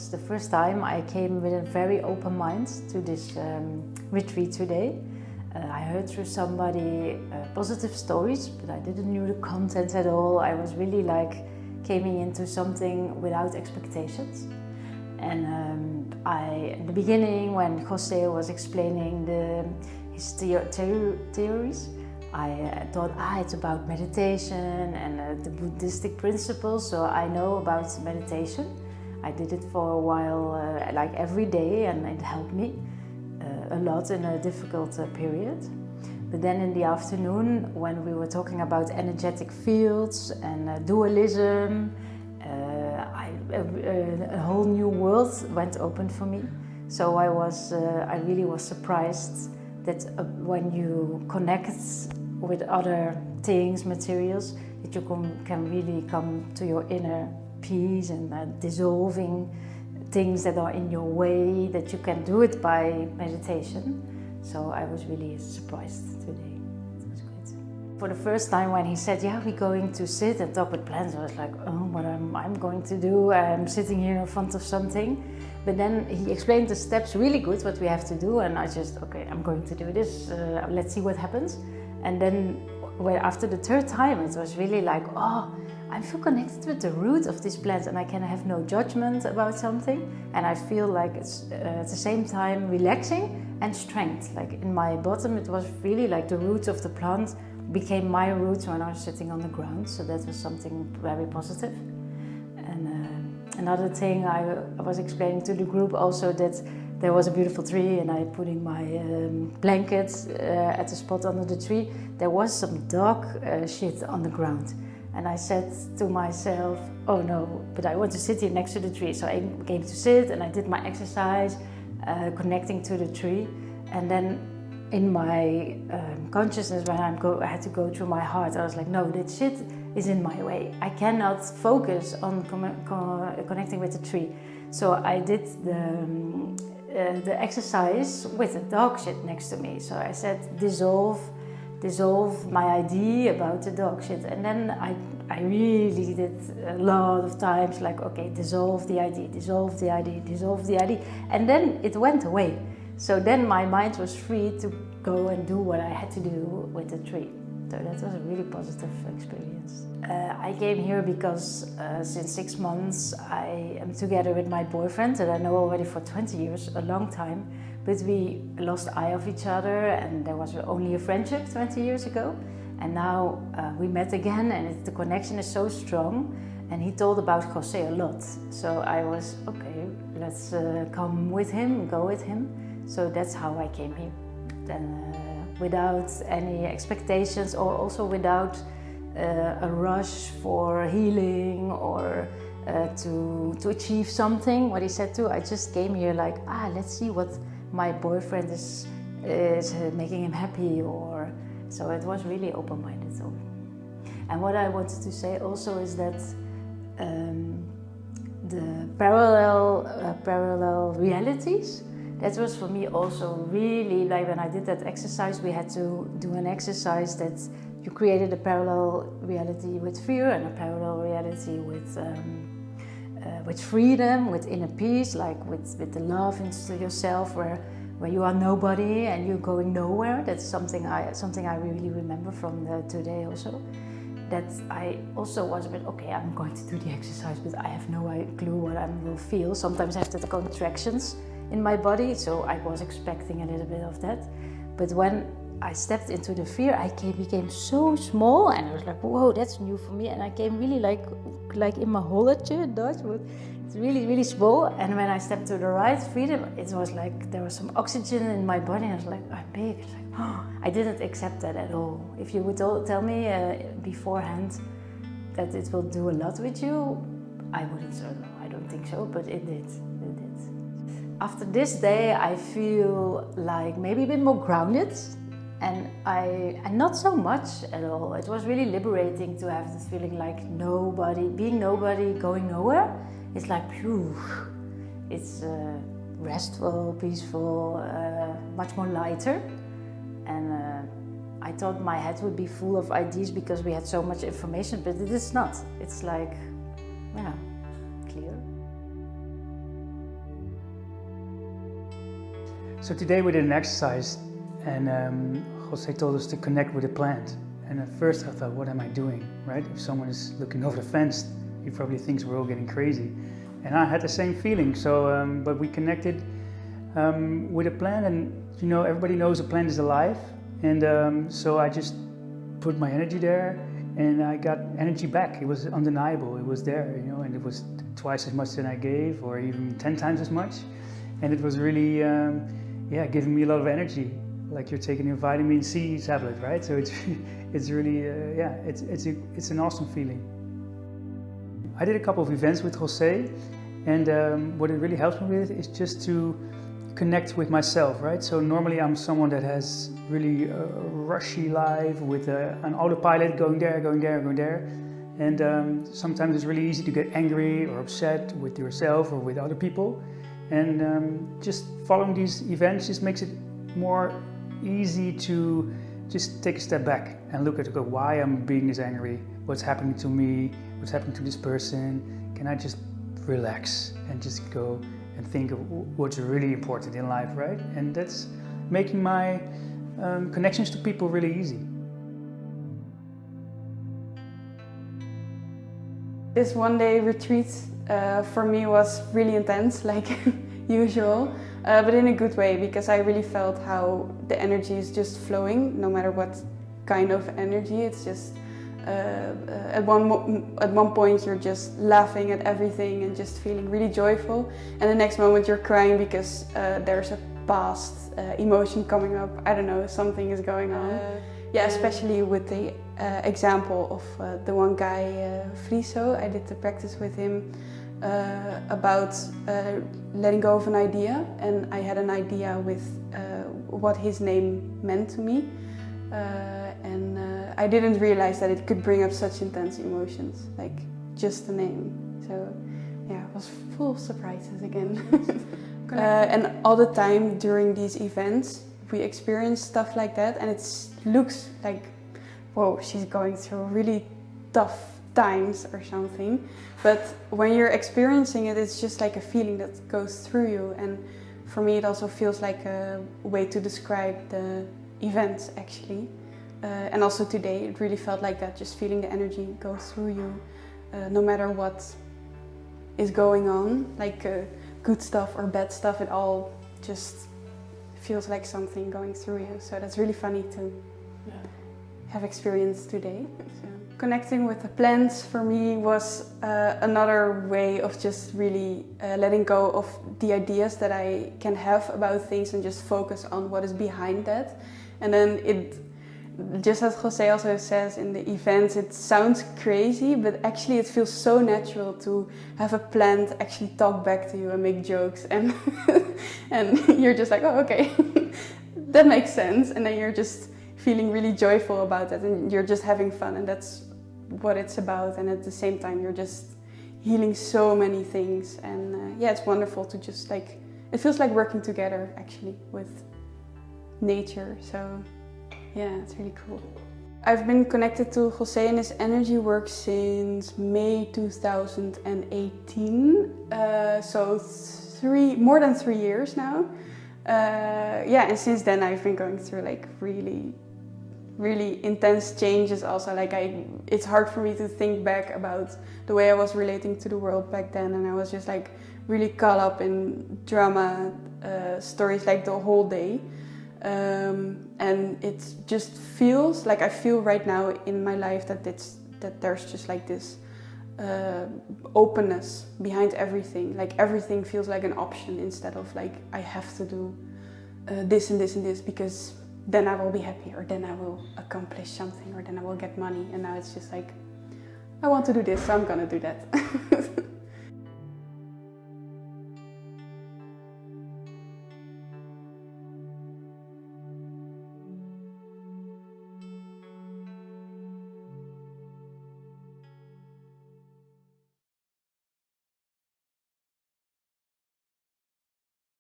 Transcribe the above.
was the first time I came with a very open mind to this retreat today. I heard through somebody positive stories, but I didn't know the content at all. I was really like coming into something without expectations. And in the beginning, when Jose was explaining his theories, I thought, it's about meditation and the Buddhistic principles, so I know about meditation. I did it for a while, like every day, and it helped me a lot in a difficult period. But then in the afternoon, when we were talking about energetic fields and dualism, a whole new world went open for me. So I really was surprised that when you connect with other things, materials, that you can really come to your inner peace and dissolving things that are in your way, that you can do it by meditation. So I was really surprised today. It was great. For the first time when he said, we're going to sit and talk with plants, I was like, what I'm going to do? I'm sitting here in front of something. But then he explained the steps really good, what we have to do, and I just, I'm going to do this, let's see what happens. And then after the third time, it was really like, I feel connected with the root of this plant and I can have no judgment about something. And I feel like it's at the same time relaxing and strength. Like in my bottom, it was really like the roots of the plant became my roots when I was sitting on the ground. So that was something very positive. And another thing I was explaining to the group also, that there was a beautiful tree and I putting my blankets at the spot under the tree. There was some dog shit on the ground. And I said to myself, oh no, but I want to sit here next to the tree. So I came to sit and I did my exercise, connecting to the tree. And then in my consciousness, when I had to go through my heart, I was like, no, that shit is in my way. I cannot focus on connecting with the tree. So I did the exercise with the dog shit next to me. So I said, dissolve my idea about the dog shit. And then I really did a lot of times like, okay, dissolve the idea, dissolve the idea, dissolve the idea. And then it went away. So then my mind was free to go and do what I had to do with the tree. So that was a really positive experience. I came here because since 6 months I am together with my boyfriend that I know already for 20 years, a long time. But we lost eye of each other and there was only a friendship 20 years ago. And now we met again and the connection is so strong. And he told about Jose a lot. So I was, okay, let's come with him, go with him. So that's how I came here. Then without any expectations or also without a rush for healing or to achieve something, what he said too. I just came here like, let's see what my boyfriend is making him happy, or so it was really open-minded. And what I wanted to say also is that the parallel realities, that was for me also really, like when I did that exercise, we had to do an exercise that you created a parallel reality with fear and a parallel reality with freedom, with inner peace, like with the love into yourself, where you are nobody and you're going nowhere. That's something I really remember from today also. That I also was a bit, okay, I'm going to do the exercise, but I have no clue what I will feel. Sometimes I have the contractions in my body, so I was expecting a little bit of that. But when I stepped into the fear, I became so small, and I was like, whoa, that's new for me. And I came really like in my holletje, Dutch, but it's really, really small. And when I stepped to the right, freedom, it was like there was some oxygen in my body. And I was like, I'm big. It's like, I didn't accept that at all. If you would tell me beforehand that it will do a lot with you, I wouldn't say no. I don't think so, but it did. After this day, I feel like maybe a bit more grounded, and not so much at all. It was really liberating to have this feeling like being nobody, going nowhere. It's like, phew. It's restful, peaceful, much more lighter. And I thought my head would be full of ideas because we had so much information, but it is not. It's like, clear. So today we did an exercise and Jose told us to connect with a plant. And at first I thought, what am I doing, right? If someone is looking over the fence, he probably thinks we're all getting crazy. And I had the same feeling, so, but we connected with a plant, and you know, everybody knows a plant is alive. And so I just put my energy there and I got energy back. It was undeniable, it was there, you know, and it was twice as much than I gave, or even 10 times as much. And it was really, yeah, giving me a lot of energy, like you're taking a vitamin C tablet, right? So it's really, yeah, it's an awesome feeling. I did a couple of events with Jose, and what it really helps me with is just to connect with myself, right? So normally I'm someone that has really a rushy life with an autopilot, going there, going there, going there. And sometimes it's really easy to get angry or upset with yourself or with other people. And just following these events just makes it more easy to just take a step back and look at, why I'm being this angry, what's happening to me, what's happening to this person. Can I just relax and just go and think of what's really important in life, right? And that's making my connections to people really easy. This one-day retreat for me was really intense, like usual, but in a good way, because I really felt how the energy is just flowing, no matter what kind of energy. It's just at one point you're just laughing at everything and just feeling really joyful, and the next moment you're crying because there's a past emotion coming up. I don't know, something is going on. Yeah, especially with the example of the one guy, Friso. I did the practice with him about letting go of an idea, and I had an idea with what his name meant to me, and I didn't realize that it could bring up such intense emotions, like just the name. So yeah, it was full of surprises again. And all the time during these events we experience stuff like that, and it looks like, whoa, she's going through really tough times or something. But when you're experiencing it, it's just like a feeling that goes through you. And for me, it also feels like a way to describe the events, actually. And also today, it really felt like that, just feeling the energy go through you, no matter what is going on, like good stuff or bad stuff, it all just feels like something going through you. So that's really funny to have experienced today. So connecting with the plants for me was another way of just really letting go of the ideas that I can have about things and just focus on what is behind that. And then it, just as Jose also says in the events, it sounds crazy, but actually it feels so natural to have a plant actually talk back to you and make jokes, and and you're just like, oh, okay, that makes sense, and then you're just feeling really joyful about that, and you're just having fun, and that's what it's about. And at the same time, you're just healing so many things, and yeah, it's wonderful to just like, it feels like working together actually with nature. So yeah, it's really cool. I've been connected to Jose and his energy work since May 2018, so more than 3 years now. Yeah, and since then I've been going through like really intense changes also. Like it's hard for me to think back about the way I was relating to the world back then, and I was just like really caught up in drama stories like the whole day. And it just feels like I feel right now in my life that there's just like this openness behind everything. Like everything feels like an option instead of like I have to do this and this and this because then I will be happy, or then I will accomplish something, or then I will get money. And now it's just like, I want to do this, so I'm gonna do that.